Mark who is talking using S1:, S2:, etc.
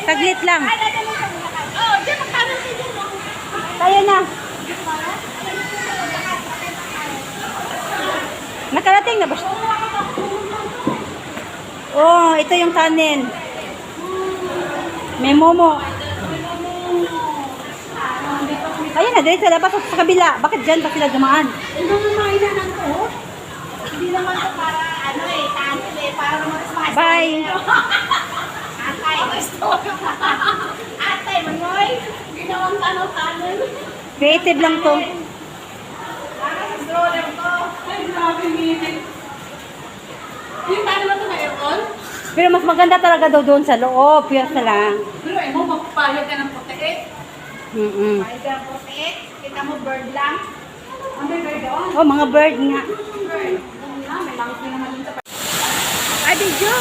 S1: Saglit lang.
S2: Oh, diyan magkano dito.
S1: Kaya na. Nakarating na ba siya? Oh, ito yung kanin. May momo. Ayun na, dito sa labas sa kabila. Bakit dyan ba sila dumaan?
S2: Ito na mainan to. Hindi naman to para ano eh, tanong eh, para naman sa mga
S1: Bye.
S2: Atay, Atay, manoy. Ginawang tanong-tanong.
S1: Creative lang to.
S2: Para sa stroller to. Ay, grabe minit. Yung tanong ba ito na aircon?
S1: Pero mas maganda talaga daw doon sa loob. Piyas na lang.
S2: Pero eh, mo magpapayag ka ng puti. Payag ka ng puti. Kita mo bird lang. Ano yung bird doon?
S1: Oh, mga bird nga.
S2: Bird. May langit naman dun sa
S1: Ay, video.